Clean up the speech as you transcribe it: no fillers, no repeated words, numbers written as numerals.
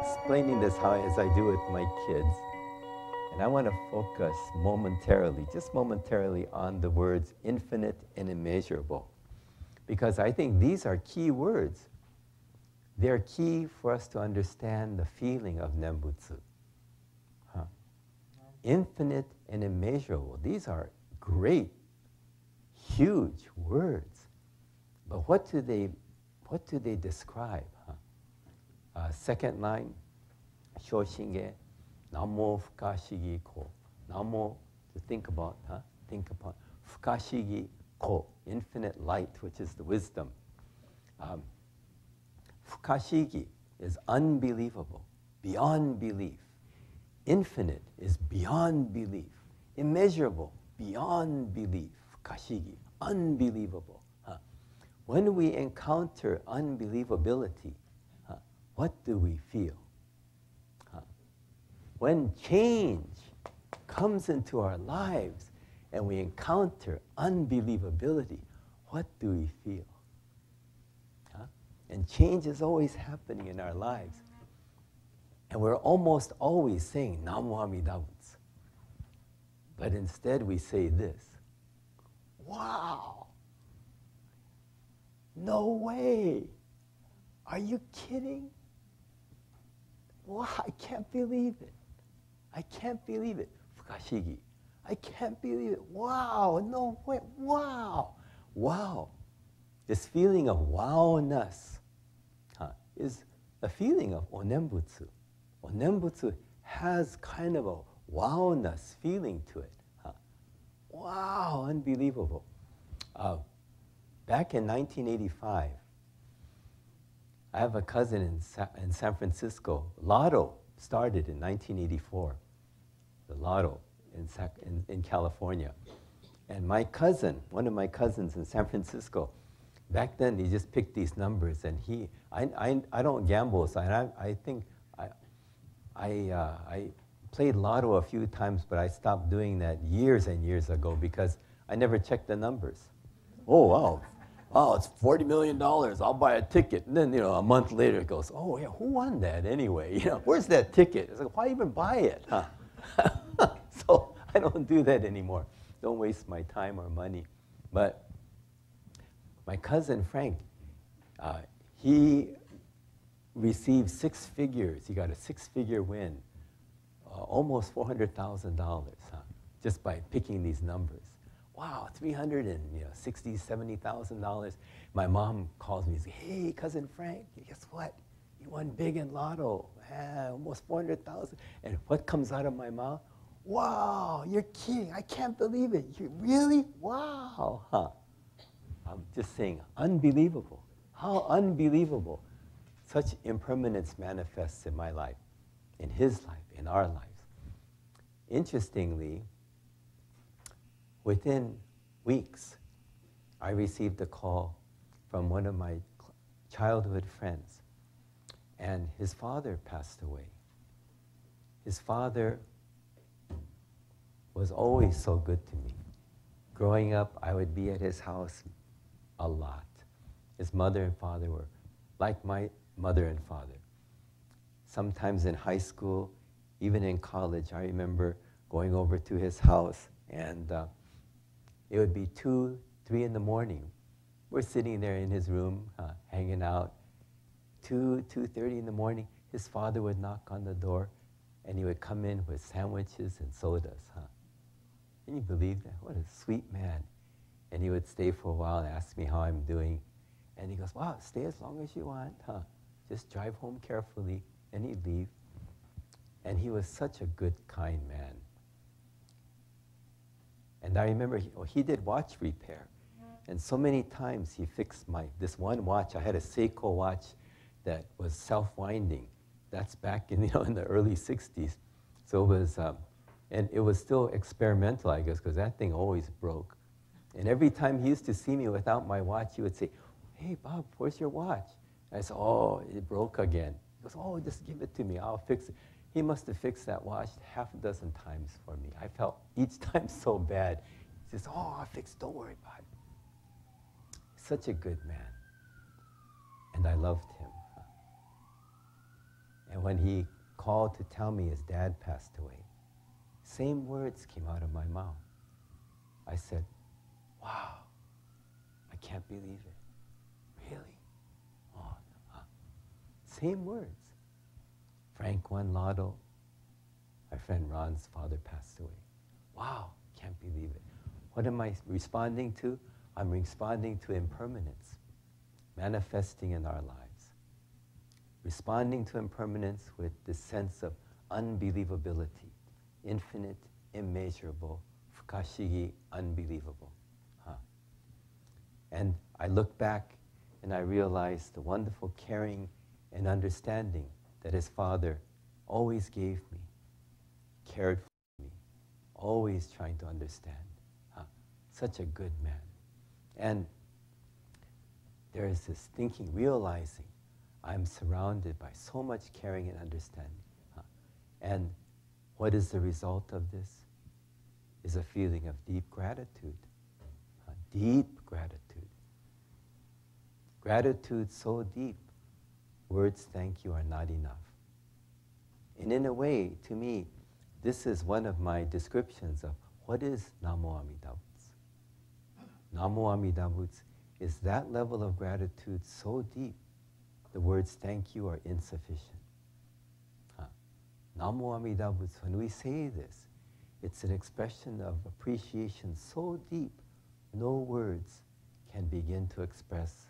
explaining this how as I do with my kids. And I want to focus momentarily, just momentarily, on the words infinite and immeasurable. Because I think these are key words. They're key for us to understand the feeling of Nembutsu. Infinite and immeasurable. These are great, huge words. But what do they describe? Second line, Shoshinge, Namo Fukashigi Ko. Namo, to think about, think upon. Fukashigi Ko, infinite light, which is the wisdom. Fukashigi is unbelievable, beyond belief. Infinite is beyond belief. Immeasurable, beyond belief. Fukashigi, unbelievable. When we encounter unbelievability, what do we feel? When change comes into our lives and we encounter unbelievability, what do we feel? And change is always happening in our lives. And we're almost always saying, Namo Amida Butsu. But instead we say this, wow, no way, are you kidding? Wow, I can't believe it. I can't believe it. Fukashigi. I can't believe it. Wow, no way, wow. Wow. This feeling of wow-ness is a feeling of onembutsu. Onembutsu has kind of a wow-ness feeling to it. Wow, unbelievable. Back in 1985, I have a cousin in San Francisco. Lotto started in 1984, the Lotto in California. And my cousin, one of my cousins in San Francisco, back then he just picked these numbers, and I don't gamble, so I think I played Lotto a few times, but I stopped doing that years and years ago because I never checked the numbers. Oh, wow. Oh, it's $40 million, I'll buy a ticket. And then, a month later it goes, oh yeah, who won that anyway? Where's that ticket? It's like, why even buy it? So I don't do that anymore. Don't waste my time or money. But my cousin Frank, he received 6 figures. He got a 6-figure win, almost $400,000, just by picking these numbers. Wow, $360,000, $70,000. My mom calls me and says, hey, cousin Frank, guess what? You won big in Lotto, almost 400,000. And what comes out of my mouth? Wow, you're kidding, I can't believe it. You really? Wow, I'm just saying, unbelievable. How unbelievable. Such impermanence manifests in my life, in his life, in our lives. Interestingly, within weeks, I received a call from one of my childhood friends, and his father passed away. His father was always so good to me. Growing up, I would be at his house a lot. His mother and father were like my mother and father. Sometimes in high school, even in college, I remember going over to his house, and it would be 2, 3 in the morning. We're sitting there in his room, hanging out. 2:30 in the morning, his father would knock on the door, and he would come in with sandwiches and sodas. Can you believe that? What a sweet man. And he would stay for a while and ask me how I'm doing. And he goes, wow, stay as long as you want. Just drive home carefully. And he'd leave. And he was such a good, kind man. And I remember he did watch repair. And so many times he fixed this one watch. I had a Seiko watch that was self-winding. That's back in, in the early 60s. So it was, and it was still experimental, I guess, because that thing always broke. And every time he used to see me without my watch, he would say, hey, Bob, where's your watch? I said, oh, it broke again. He goes, oh, just give it to me, I'll fix it. He must have fixed that watch half a dozen times for me. I felt each time so bad. He says, oh, I'll fix it, don't worry about it. Such a good man. And I loved him. And when he called to tell me his dad passed away, same words came out of my mouth. I said, wow, I can't believe it. Really? Oh, no. Same words. Frank won lotto. My friend Ron's father passed away. Wow, can't believe it. What am I responding to? I'm responding to impermanence manifesting in our lives. Responding to impermanence with this sense of unbelievability, infinite, immeasurable, fukashigi, unbelievable. And I look back and I realize the wonderful caring and understanding that his father always gave me, cared for me, always trying to understand. Such a good man. And there is this thinking, realizing I'm surrounded by so much caring and understanding. And what is the result of this? Is a feeling of deep gratitude. Deep gratitude. Gratitude so deep, words thank you are not enough. And in a way, to me, this is one of my descriptions of what is Namo Amida Butsu. Namo Amida Butsu is that level of gratitude so deep, the words thank you are insufficient. Namo Amida Butsu, when we say this, it's an expression of appreciation so deep, no words can begin to express